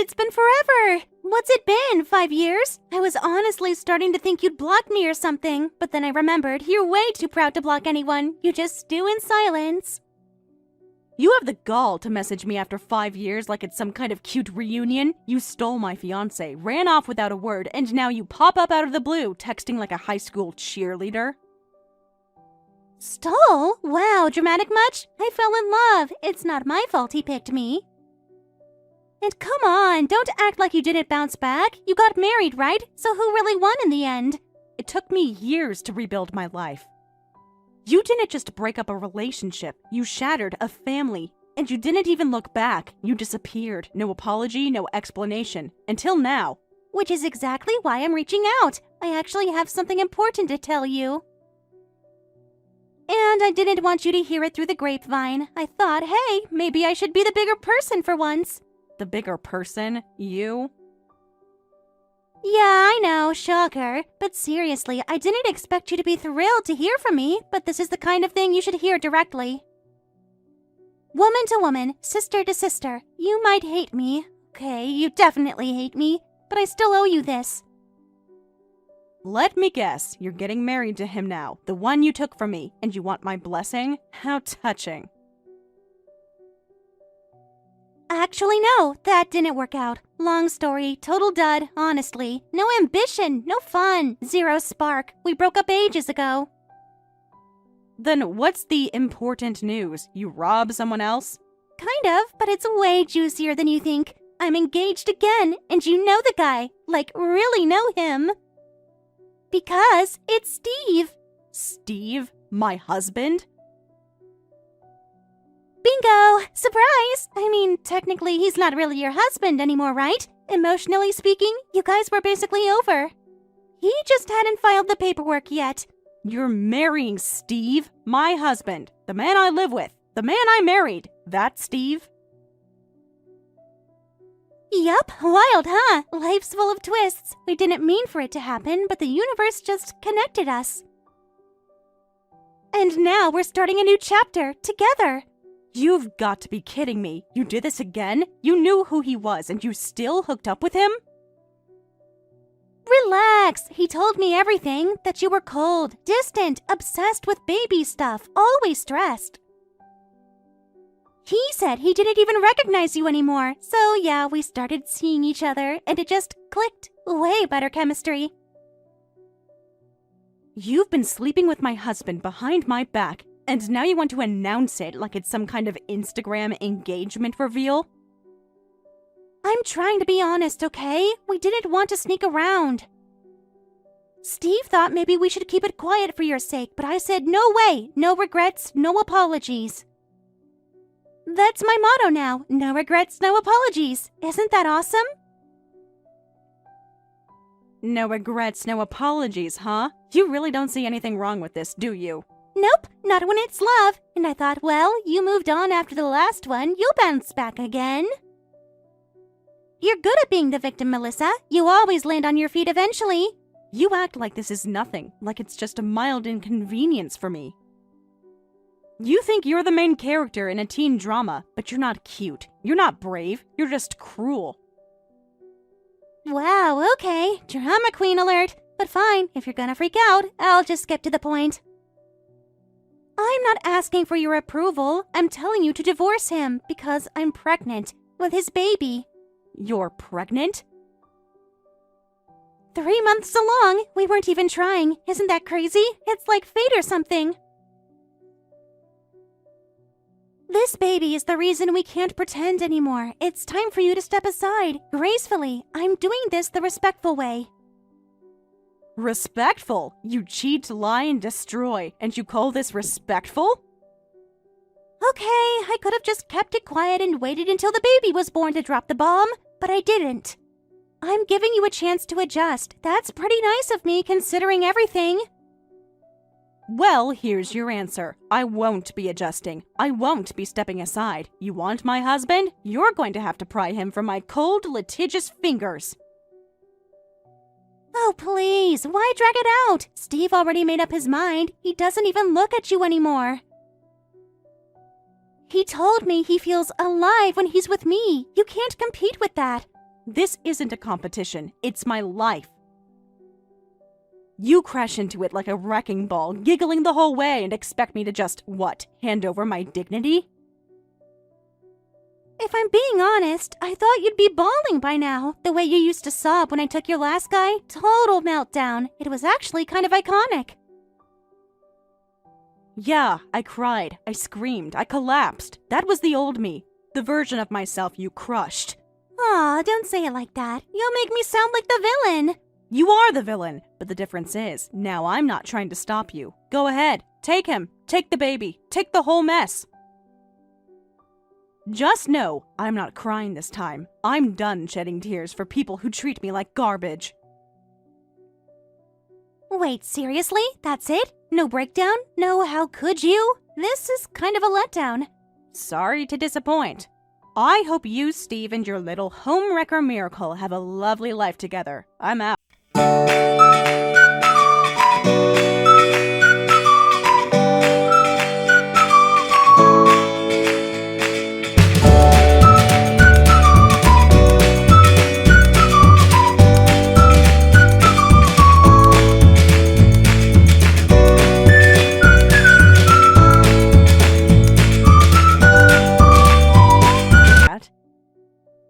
it's been forever! What's it been, 5 years? I was honestly starting to think you'd block me or something, but then I remembered you're way too proud to block anyone. You just stew in silence. You have the gall to message me after 5 years like it's some kind of cute reunion. You stole my fiancé, ran off without a word, and now you pop up out of the blue, texting like a high school cheerleader. Stole? Wow, dramatic much? I fell in love. It's not my fault he picked me. And come on, don't act like you didn't bounce back. You got married, right? So who really won in the end? It took me years to rebuild my life. You didn't just break up a relationship, you shattered a family. And you didn't even look back. You disappeared. No apology, no explanation. Until now. Which is exactly why I'm reaching out. I actually have something important to tell you. And I didn't want you to hear it through the grapevine. I thought, hey, maybe I should be the bigger person for once. The bigger person? You? Yeah, I know, shocker. But seriously, I didn't expect you to be thrilled to hear from me, but this is the kind of thing you should hear directly. Woman to woman, sister to sister, you might hate me. Okay, you definitely hate me, but I still owe you this. Let me guess, you're getting married to him now, the one you took from me, and you want my blessing? How touching. Actually, no, that didn't work out. Long story, total dud, honestly. No ambition, no fun, zero spark. We broke up ages ago. Then what's the important news? You rob someone else? Kind of, but it's way juicier than you think. I'm engaged again, and you know the guy. Like, really know him. Because it's Steve. Steve? My husband? Bingo! Surprise! I mean, technically, he's not really your husband anymore, right? Emotionally speaking, you guys were basically over. He just hadn't filed the paperwork yet. You're marrying Steve? My husband. The man I live with. The man I married. That's Steve? Yup, wild, huh? Life's full of twists. We didn't mean for it to happen, but the universe just connected us. And now we're starting a new chapter, together. You've got to be kidding me. You did this again? You knew who he was and you still hooked up with him? Relax. He told me everything. That you were cold, distant, obsessed with baby stuff, always stressed. He said he didn't even recognize you anymore. So yeah, we started seeing each other and it just clicked. Way better chemistry. You've been sleeping with my husband behind my back, and now you want to announce it like it's some kind of Instagram engagement reveal? I'm trying to be honest, okay? We didn't want to sneak around. Steve thought maybe we should keep it quiet for your sake, but I said no way, no regrets, no apologies. That's my motto now, no regrets, no apologies. Isn't that awesome? No regrets, no apologies, huh? You really don't see anything wrong with this, do you? Nope, not when it's love. And I thought, well, you moved on after the last one, you'll bounce back again. You're good at being the victim, Melissa. You always land on your feet eventually. You act like this is nothing, like it's just a mild inconvenience for me. You think you're the main character in a teen drama, but you're not cute. You're not brave. You're just cruel. Wow, okay. Drama queen alert. But fine, if you're gonna freak out, I'll just get to the point. I'm not asking for your approval. I'm telling you to divorce him because I'm pregnant with his baby. You're pregnant? 3 months along, we weren't even trying. Isn't that crazy? It's like fate or something. This baby is the reason we can't pretend anymore. It's time for you to step aside, gracefully. I'm doing this the respectful way. Respectful? You cheat, lie, and destroy, and you call this respectful? Okay, I could have just kept it quiet and waited until the baby was born to drop the bomb, but I didn't. I'm giving you a chance to adjust. That's pretty nice of me considering everything. Well, here's your answer. I won't be adjusting. I won't be stepping aside. You want my husband? You're going to have to pry him from my cold, litigious fingers. Oh, please, why drag it out? Steve already made up his mind. He doesn't even look at you anymore. He told me he feels alive when he's with me. You can't compete with that. This isn't a competition. It's my life. You crash into it like a wrecking ball, giggling the whole way, and expect me to just, what, hand over my dignity? If I'm being honest, I thought you'd be bawling by now. The way you used to sob when I took your last guy, total meltdown. It was actually kind of iconic. Yeah, I cried, I screamed, I collapsed. That was the old me, the version of myself you crushed. Aw, don't say it like that. You'll make me sound like the villain. You are the villain, but the difference is, now I'm not trying to stop you. Go ahead, take him, take the baby, take the whole mess. Just know, I'm not crying this time. I'm done shedding tears for people who treat me like garbage. Wait, seriously? That's it? No breakdown? No how could you? This is kind of a letdown. Sorry to disappoint. I hope you, Steve, and your little homewrecker miracle have a lovely life together. I'm out.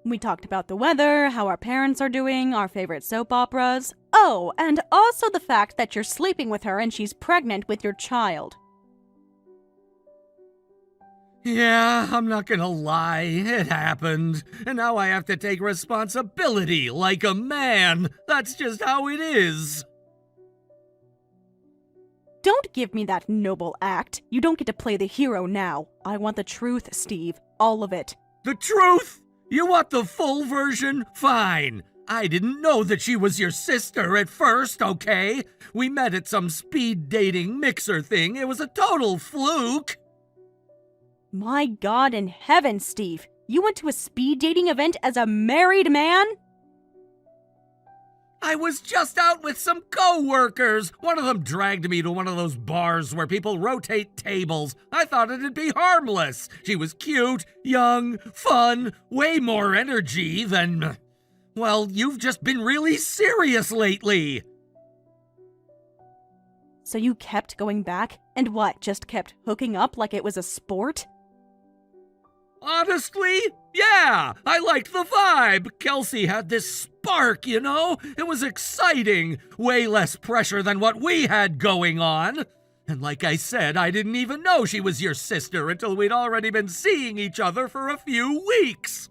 We talked about the weather, how our parents are doing, our favorite soap operas. Oh, and also the fact that you're sleeping with her and she's pregnant with your child. Yeah, I'm not gonna lie, it happened. And now I have to take responsibility like a man. That's just how it is. Don't give me that noble act. You don't get to play the hero now. I want the truth, Steve. All of it. The truth? You want the full version? Fine. I didn't know that she was your sister at first, okay? We met at some speed dating mixer thing. It was a total fluke. My God in heaven, Steve. You went to a speed dating event as a married man? I was just out with some co-workers. One of them dragged me to one of those bars where people rotate tables. I thought it'd be harmless. She was cute, young, fun, way more energy than... Well, you've just been really serious lately. So you kept going back? And what, just kept hooking up like it was a sport? Honestly, yeah, I liked the vibe. Kelsey had this spark, you know? It was exciting. Way less pressure than what we had going on. And like I said, I didn't even know she was your sister until we'd already been seeing each other for a few weeks.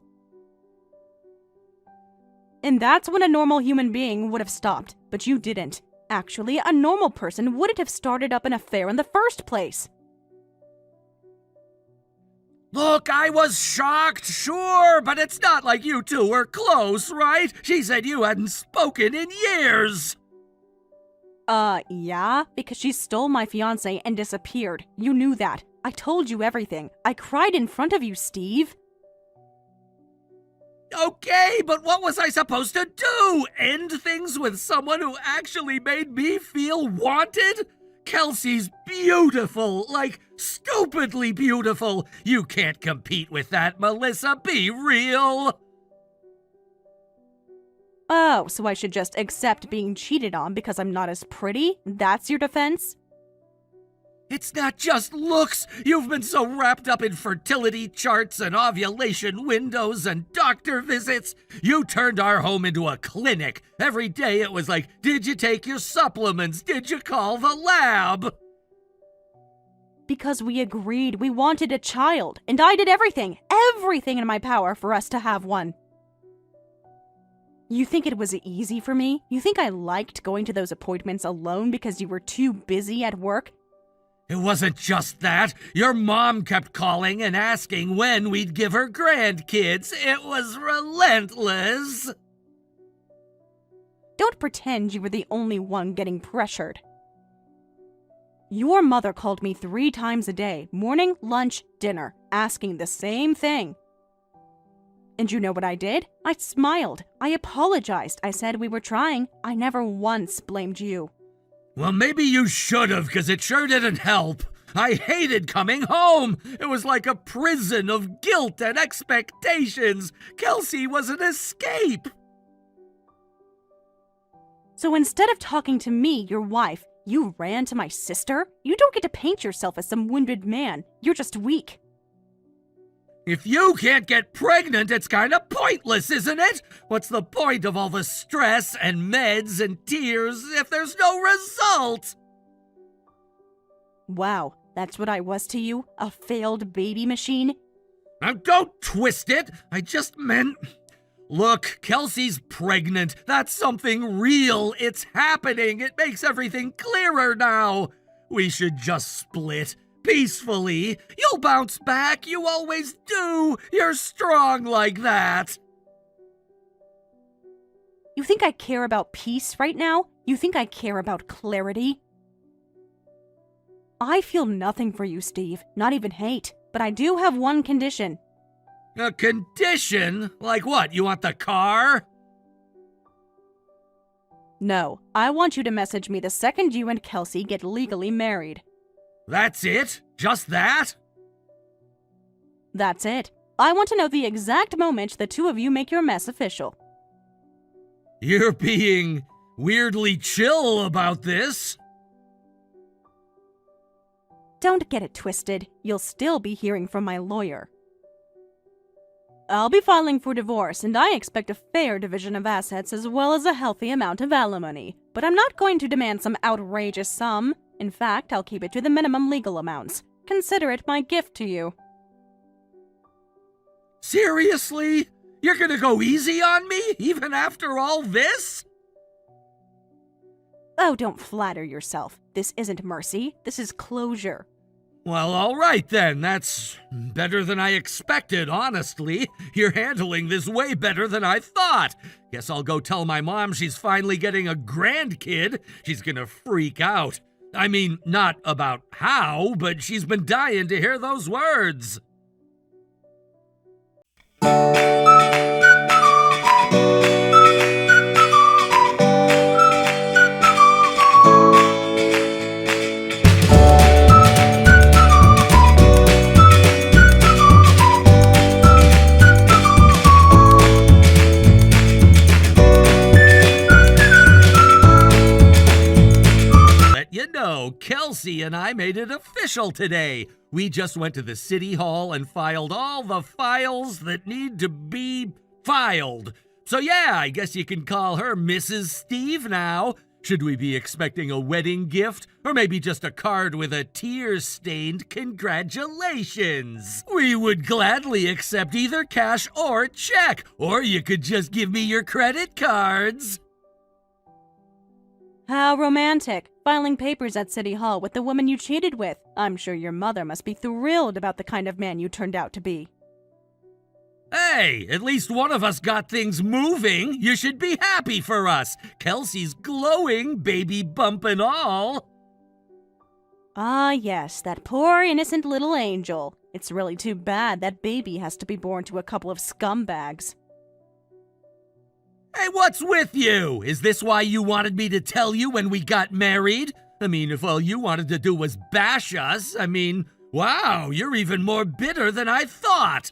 And that's when a normal human being would have stopped, but you didn't. Actually, a normal person wouldn't have started up an affair in the first place. Look, I was shocked, sure, but it's not like you two were close, right? She said you hadn't spoken in years. Yeah, because she stole my fiancé and disappeared. You knew that. I told you everything. I cried in front of you, Steve. Okay, but what was I supposed to do? End things with someone who actually made me feel wanted? Kelsey's beautiful, like stupidly beautiful. You can't compete with that, Melissa. Be real. Oh, so I should just accept being cheated on because I'm not as pretty? That's your defense? It's not just looks. You've been so wrapped up in fertility charts and ovulation windows and doctor visits. You turned our home into a clinic. Every day it was like, did you take your supplements? Did you call the lab? Because we agreed we wanted a child, and I did everything in my power for us to have one. You think it was easy for me? You think I liked going to those appointments alone because you were too busy at work? It wasn't just that. Your mom kept calling and asking when we'd give her grandkids. It was relentless. Don't pretend you were the only one getting pressured. Your mother called me 3 times a day, morning, lunch, dinner, asking the same thing. And you know what I did? I smiled. I apologized. I said we were trying. I never once blamed you. Well, maybe you should have, because it sure didn't help. I hated coming home. It was like a prison of guilt and expectations. Kelsey was an escape. So instead of talking to me, your wife, you ran to my sister? You don't get to paint yourself as some wounded man. You're just weak. If you can't get pregnant, it's kind of pointless, isn't it? What's the point of all the stress and meds and tears if there's no result? Wow, that's what I was to you? A failed baby machine? Now don't twist it. I just meant... Look, Kelsey's pregnant. That's something real. It's happening. It makes everything clearer now. We should just split. Peacefully. You'll bounce back. You always do. You're strong like that. You think I care about peace right now? You think I care about clarity? I feel nothing for you, Steve. Not even hate. But I do have one condition. A condition? Like what? You want the car? No, I want you to message me the second you and Kelsey get legally married. That's it? Just that? That's it. I want to know the exact moment the two of you make your mess official. You're being weirdly chill about this. Don't get it twisted. You'll still be hearing from my lawyer. I'll be filing for divorce, and I expect a fair division of assets as well as a healthy amount of alimony. But I'm not going to demand some outrageous sum. In fact, I'll keep it to the minimum legal amounts. Consider it my gift to you. Seriously? You're gonna go easy on me, even after all this? Oh, don't flatter yourself. This isn't mercy. This is closure. Well, all right then. That's better than I expected, honestly. You're handling this way better than I thought. Guess I'll go tell my mom she's finally getting a grandkid. She's gonna freak out. I mean, not about how, but she's been dying to hear those words. Kelsey and I made it official today. We just went to the city hall and filed all the files that need to be filed. So yeah, I guess you can call her Mrs. Steve now. Should we be expecting a wedding gift? Or maybe just a card with a tear-stained congratulations? We would gladly accept either cash or check. Or you could just give me your credit cards. How romantic. Filing papers at City Hall with the woman you cheated with. I'm sure your mother must be thrilled about the kind of man you turned out to be. Hey, at least one of us got things moving. You should be happy for us. Kelsey's glowing, baby bump and all. Ah, yes, that poor innocent little angel. It's really too bad that baby has to be born to a couple of scumbags. Hey, what's with you? Is this why you wanted me to tell you when we got married? I mean, if all you wanted to do was bash us, wow, you're even more bitter than I thought.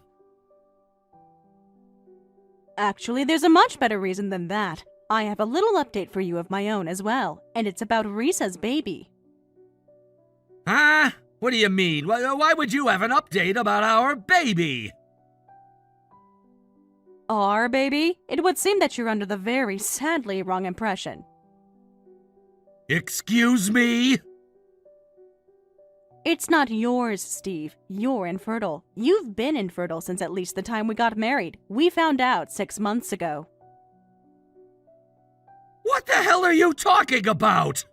Actually, there's a much better reason than that. I have a little update for you of my own as well, and it's about Risa's baby. Huh? What do you mean? Why would you have an update about our baby? Our baby? It would seem that you're under the very sadly wrong impression. Excuse me? It's not yours, Steve. You're infertile. You've been infertile since at least the time we got married. We found out 6 months ago. What the hell are you talking about?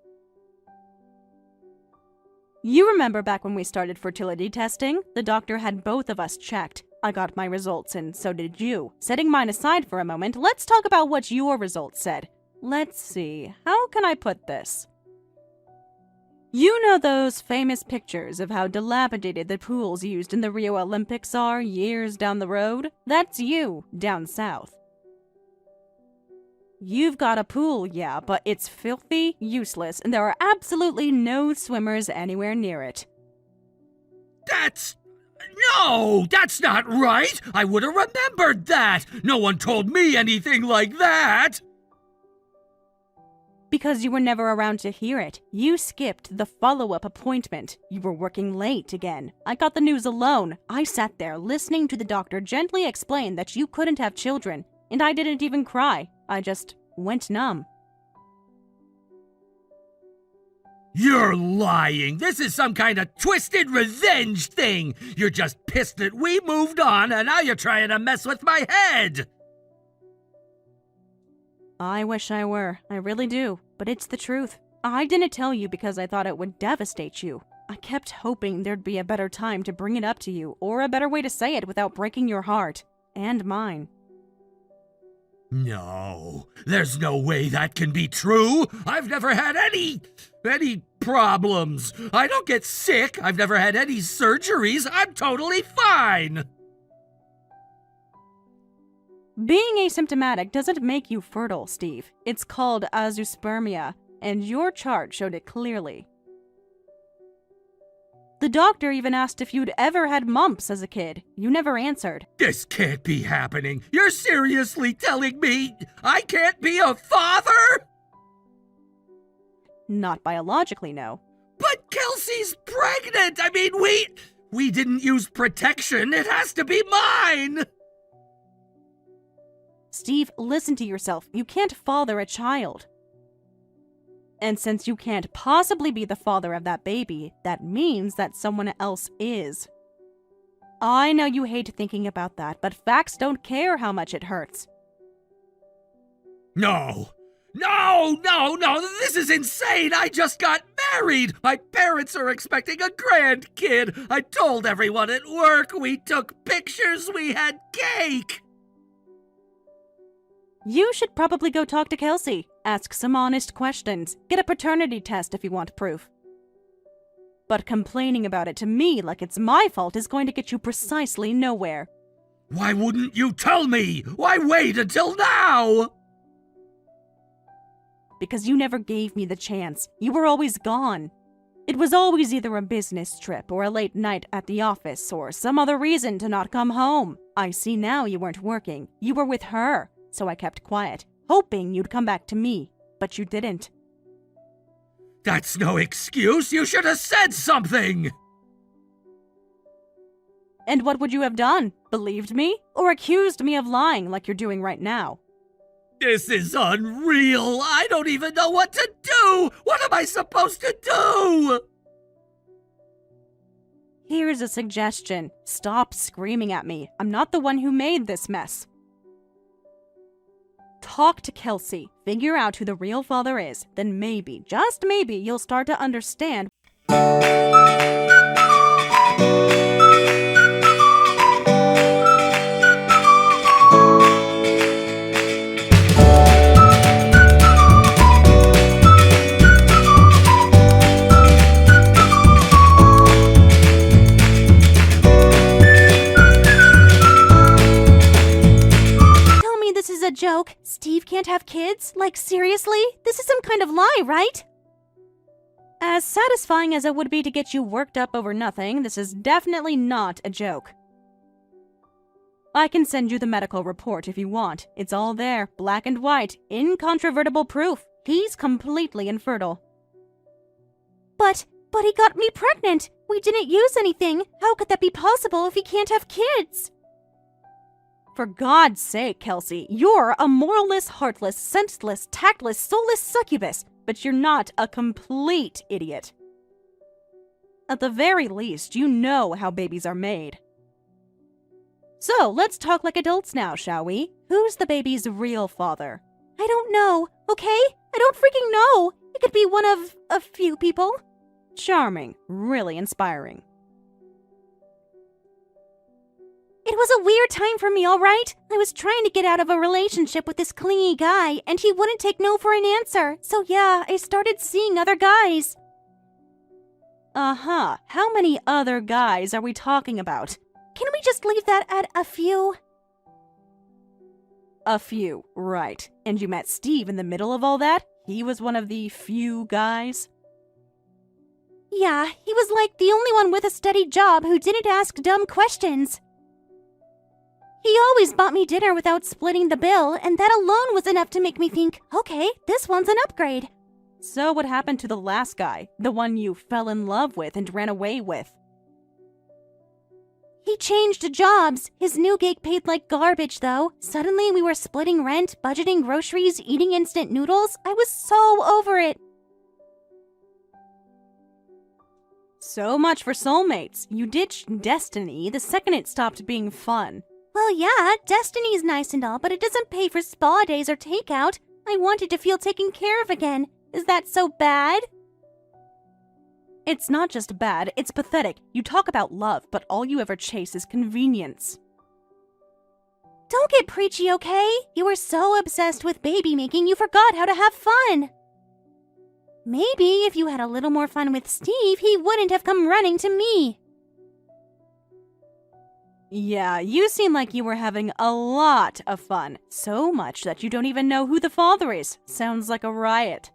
You remember back when we started fertility testing? The doctor had both of us checked. I got my results, and so did you. Setting mine aside for a moment, let's talk about what your results said. Let's see, how can I put this? You know those famous pictures of how dilapidated the pools used in the Rio Olympics are years down the road? That's you, down south. You've got a pool, yeah, but it's filthy, useless, and there are absolutely no swimmers anywhere near it. No, that's not right! I would have remembered that! No one told me anything like that! Because you were never around to hear it. You skipped the follow-up appointment. You were working late again. I got the news alone. I sat there listening to the doctor gently explain that you couldn't have children, and I didn't even cry. I just went numb. You're lying! This is some kind of twisted revenge thing! You're just pissed that we moved on, and now you're trying to mess with my head! I wish I were. I really do. But it's the truth. I didn't tell you because I thought it would devastate you. I kept hoping there'd be a better time to bring it up to you, or a better way to say it without breaking your heart. And mine. No, there's no way that can be true. I've never had any problems. I don't get sick. I've never had any surgeries. I'm totally fine. Being asymptomatic doesn't make you fertile, Steve. It's called azoospermia, and your chart showed it clearly. The doctor even asked if you'd ever had mumps as a kid. You never answered. This can't be happening. You're seriously telling me I can't be a father? Not biologically, no. But Kelsey's pregnant! I mean, we didn't use protection. It has to be mine! Steve, listen to yourself. You can't father a child. And since you can't possibly be the father of that baby, that means that someone else is. I know you hate thinking about that, but facts don't care how much it hurts. No, this is insane! I just got married! My parents are expecting a grandkid! I told everyone at work, we took pictures, we had cake! You should probably go talk to Kelsey. Ask some honest questions. Get a paternity test if you want proof. But complaining about it to me like it's my fault is going to get you precisely nowhere. Why wouldn't you tell me? Why wait until now? Because you never gave me the chance. You were always gone. It was always either a business trip or a late night at the office or some other reason to not come home. I see now you weren't working. You were with her. So I kept quiet, hoping you'd come back to me, but you didn't. That's no excuse. You should have said something. And what would you have done? Believed me? Or accused me of lying like you're doing right now? This is unreal. I don't even know what to do. What am I supposed to do? Here's a suggestion. Stop screaming at me. I'm not the one who made this mess. Talk to Kelsey, figure out who the real father is, then maybe, just maybe, you'll start to understand. A joke? Steve can't have kids? Like, seriously? This is some kind of lie, right? As satisfying as it would be to get you worked up over nothing, this is definitely not a joke. I can send you the medical report if you want. It's all there, black and white, incontrovertible proof. He's completely infertile. But he got me pregnant. We didn't use anything. How could that be possible if he can't have kids? For God's sake, Kelsey, you're a moralless, heartless, senseless, tactless, soulless succubus, but you're not a complete idiot. At the very least, you know how babies are made. So, let's talk like adults now, shall we? Who's the baby's real father? I don't know, okay? I don't freaking know. It could be one of a few people. Charming. Really inspiring. It was a weird time for me, all right? I was trying to get out of a relationship with this clingy guy, and he wouldn't take no for an answer. So yeah, I started seeing other guys. Uh-huh. How many other guys are we talking about? Can we just leave that at a few? A few, right. And you met Steve in the middle of all that? He was one of the few guys? Yeah, he was like the only one with a steady job who didn't ask dumb questions. He always bought me dinner without splitting the bill, and that alone was enough to make me think, okay, this one's an upgrade. So what happened to the last guy? The one you fell in love with and ran away with? He changed jobs. His new gig paid like garbage, though. Suddenly, we were splitting rent, budgeting groceries, eating instant noodles. I was so over it. So much for soulmates. You ditched Destiny the second it stopped being fun. Well, yeah, Destiny's nice and all, but it doesn't pay for spa days or takeout. I wanted to feel taken care of again. Is that so bad? It's not just bad, it's pathetic. You talk about love, but all you ever chase is convenience. Don't get preachy, okay? You were so obsessed with baby making you forgot how to have fun. Maybe if you had a little more fun with Steve, he wouldn't have come running to me. Yeah, you seem like you were having a lot of fun. So much that you don't even know who the father is. Sounds like a riot.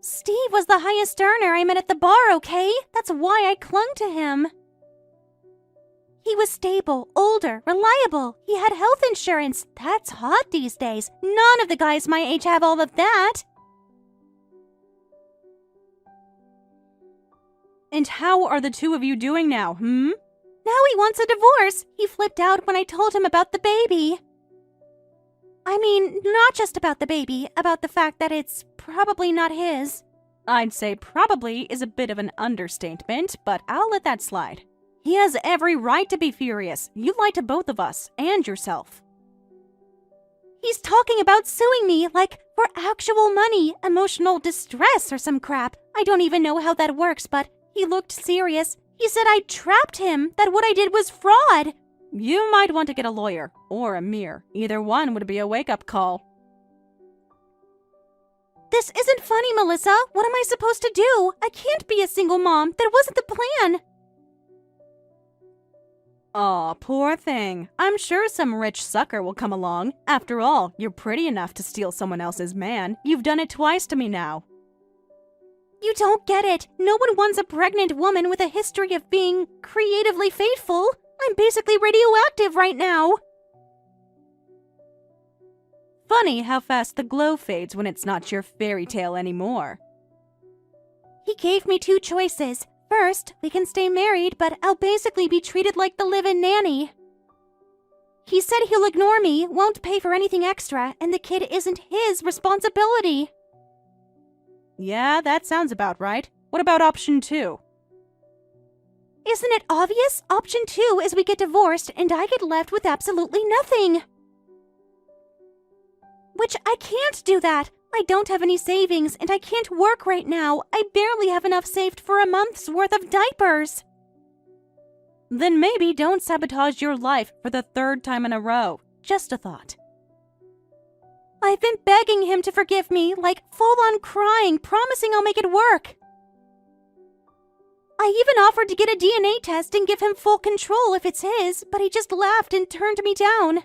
Steve was the highest earner I met at the bar, okay? That's why I clung to him. He was stable, older, reliable. He had health insurance. That's hot these days. None of the guys my age have all of that. And how are the two of you doing now, Now he wants a divorce. He flipped out when I told him about the baby. I mean, not just about the baby, about the fact that it's probably not his. I'd say probably is a bit of an understatement, but I'll let that slide. He has every right to be furious. You lied to both of us and yourself. He's talking about suing me, like, for actual money, emotional distress or some crap. I don't even know how that works, but he looked serious. He said I trapped him, that what I did was fraud. You might want to get a lawyer, or a mirror. Either one would be a wake-up call. This isn't funny, Melissa. What am I supposed to do? I can't be a single mom. That wasn't the plan. Aw, poor thing. I'm sure some rich sucker will come along. After all, you're pretty enough to steal someone else's man. You've done it twice to me now. You don't get it. No one wants a pregnant woman with a history of being creatively faithful. I'm basically radioactive right now. Funny how fast the glow fades when it's not your fairy tale anymore. He gave me two choices. First, we can stay married, but I'll basically be treated like the live-in nanny. He said he'll ignore me, won't pay for anything extra, and the kid isn't his responsibility. Yeah, that sounds about right. What about option 2? Isn't it obvious? Option 2 is we get divorced and I get left with absolutely nothing. Which I can't do that. I don't have any savings and I can't work right now. I barely have enough saved for a month's worth of diapers. Then maybe don't sabotage your life for the 3rd time in a row. Just a thought. I've been begging him to forgive me, like full-on crying, promising I'll make it work. I even offered to get a DNA test and give him full control if it's his, but he just laughed and turned me down.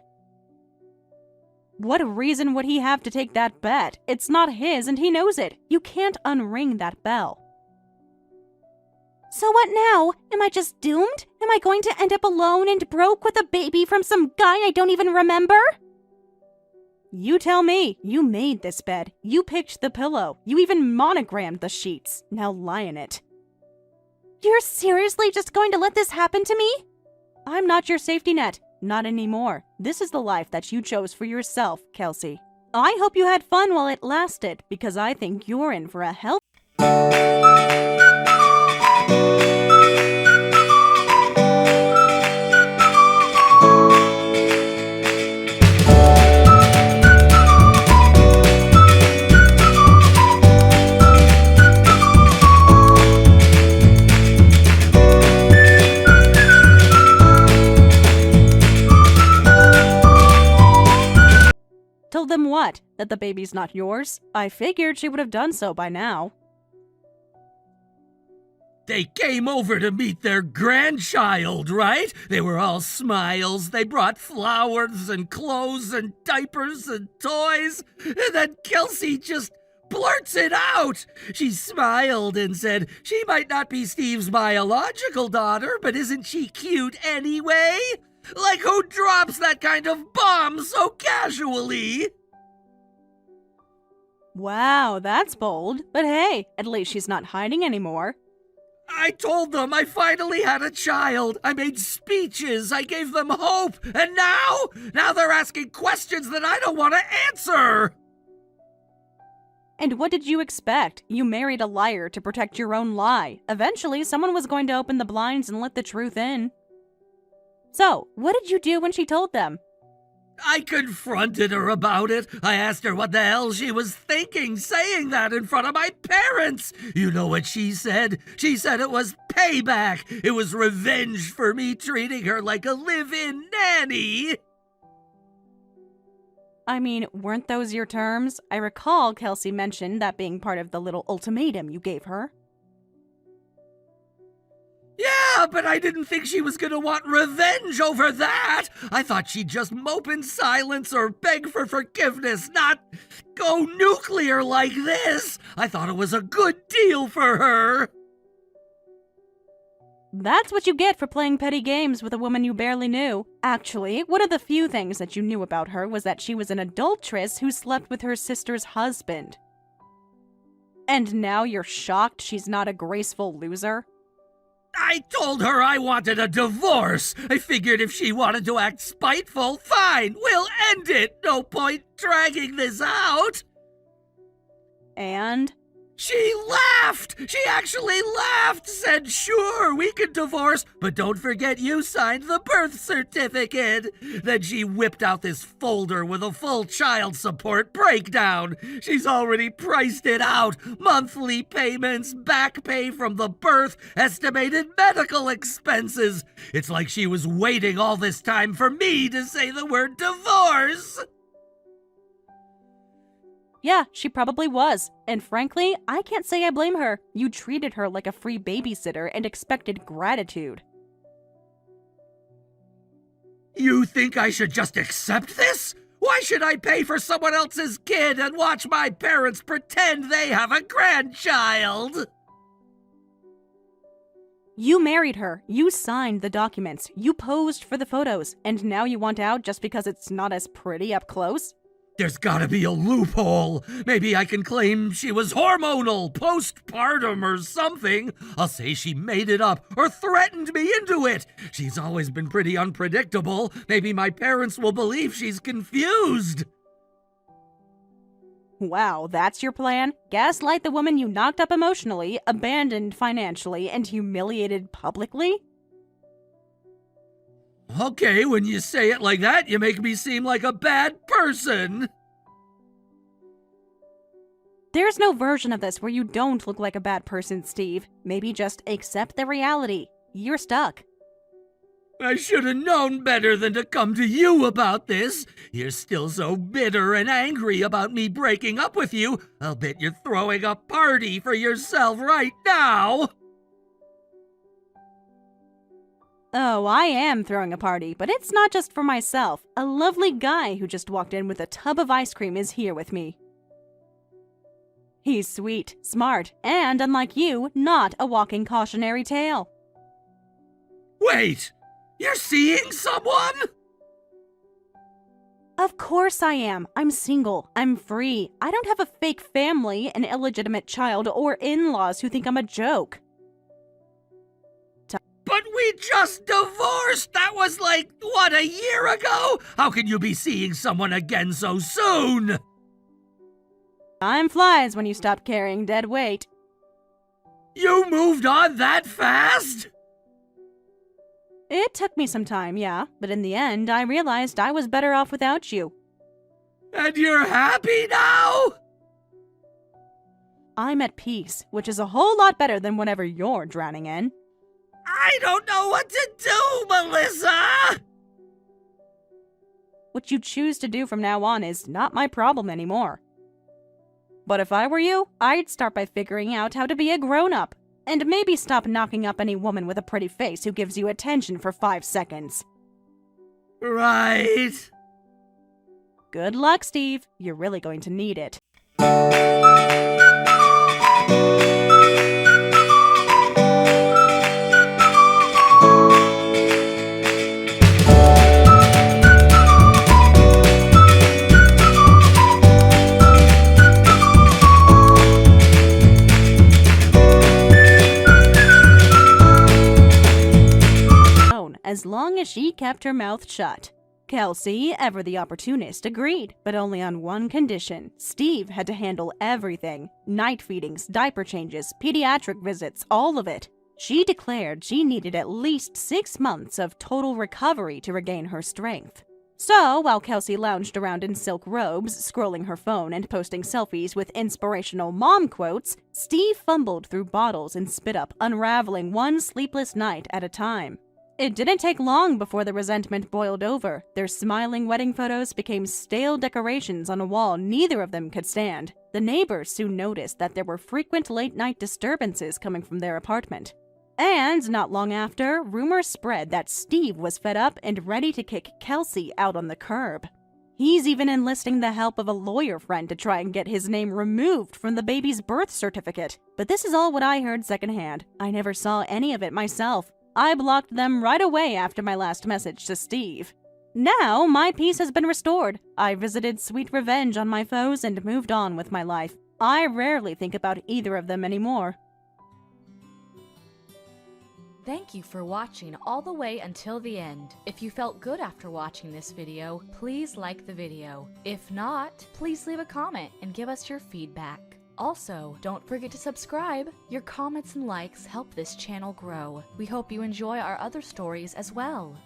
What reason would he have to take that bet? It's not his and he knows it. You can't unring that bell. So what now? Am I just doomed? Am I going to end up alone and broke with a baby from some guy I don't even remember? You tell me. You made this bed. You picked the pillow. You even monogrammed the sheets. Now lie in it. You're seriously just going to let this happen to me? I'm not your safety net. Not anymore. This is the life that you chose for yourself, Kelsey. I hope you had fun while it lasted, because I think you're in for a hell. Told them what? That the baby's not yours? I figured she would have done so by now. They came over to meet their grandchild, right? They were all smiles. They brought flowers and clothes and diapers and toys. And then Kelsey just blurts it out. She smiled and said she might not be Steve's biological daughter, but isn't she cute anyway? Like, who drops that kind of bomb so casually? Wow, that's bold. But hey, at least she's not hiding anymore. I told them I finally had a child. I made speeches. I gave them hope. And now they're asking questions that I don't want to answer. And what did you expect? You married a liar to protect your own lie. Eventually, someone was going to open the blinds and let the truth in. So, what did you do when she told them? I confronted her about it. I asked her what the hell she was thinking, saying that in front of my parents. You know what she said? She said it was payback. It was revenge for me treating her like a live-in nanny. I mean, weren't those your terms? I recall Kelsey mentioned that being part of the little ultimatum you gave her. Yeah, but I didn't think she was gonna want revenge over that. I thought she'd just mope in silence or beg for forgiveness, not go nuclear like this. I thought it was a good deal for her. That's what you get for playing petty games with a woman you barely knew. Actually, one of the few things that you knew about her was that she was an adulteress who slept with her sister's husband. And now you're shocked she's not a graceful loser? I told her I wanted a divorce. I figured if she wanted to act spiteful, fine, we'll end it. No point dragging this out. And? She laughed! She actually laughed! Said, sure, we could divorce, but don't forget you signed the birth certificate! Then she whipped out this folder with a full child support breakdown. She's already priced it out. Monthly payments, back pay from the birth, estimated medical expenses. It's like she was waiting all this time for me to say the word divorce! Yeah, she probably was. And frankly, I can't say I blame her. You treated her like a free babysitter and expected gratitude. You think I should just accept this? Why should I pay for someone else's kid and watch my parents pretend they have a grandchild? You married her, you signed the documents, you posed for the photos, and now you want out just because it's not as pretty up close? There's gotta be a loophole. Maybe I can claim she was hormonal, postpartum, or something. I'll say she made it up or threatened me into it. She's always been pretty unpredictable. Maybe my parents will believe she's confused. Wow, that's your plan? Gaslight the woman you knocked up emotionally, abandoned financially, and humiliated publicly? Okay, when you say it like that, you make me seem like a bad person. There's no version of this where you don't look like a bad person, Steve. Maybe just accept the reality. You're stuck. I should have known better than to come to you about this. You're still so bitter and angry about me breaking up with you. I'll bet you're throwing a party for yourself right now. Oh, I am throwing a party, but it's not just for myself. A lovely guy who just walked in with a tub of ice cream is here with me. He's sweet, smart, and, unlike you, not a walking cautionary tale. Wait, you're seeing someone? Of course I am. I'm single. I'm free. I don't have a fake family, an illegitimate child, or in-laws who think I'm a joke. But we just divorced! That was like, what, a year ago? How can you be seeing someone again so soon? Time flies when you stop carrying dead weight. You moved on that fast? It took me some time, yeah, but in the end, I realized I was better off without you. And you're happy now? I'm at peace, which is a whole lot better than whatever you're drowning in. I don't know what to do, Melissa! What you choose to do from now on is not my problem anymore. But if I were you, I'd start by figuring out how to be a grown-up, and maybe stop knocking up any woman with a pretty face who gives you attention for 5 seconds. Right. Good luck, Steve. You're really going to need it. long as she kept her mouth shut. Kelsey, ever the opportunist, agreed, but only on one condition. Steve had to handle everything. Night feedings, diaper changes, pediatric visits, all of it. She declared she needed at least 6 months of total recovery to regain her strength. So, while Kelsey lounged around in silk robes, scrolling her phone and posting selfies with inspirational mom quotes, Steve fumbled through bottles and spit up, unraveling one sleepless night at a time. It didn't take long before the resentment boiled over. Their smiling wedding photos became stale decorations on a wall neither of them could stand. The neighbors soon noticed that there were frequent late-night disturbances coming from their apartment. And not long after, rumors spread that Steve was fed up and ready to kick Kelsey out on the curb. He's even enlisting the help of a lawyer friend to try and get his name removed from the baby's birth certificate. But this is all what I heard secondhand. I never saw any of it myself. I blocked them right away after my last message to Steve. Now, my peace has been restored. I visited sweet revenge on my foes and moved on with my life. I rarely think about either of them anymore. Thank you for watching all the way until the end. If you felt good after watching this video, please like the video. If not, please leave a comment and give us your feedback. Also, don't forget to subscribe. Your comments and likes help this channel grow. We hope you enjoy our other stories as well.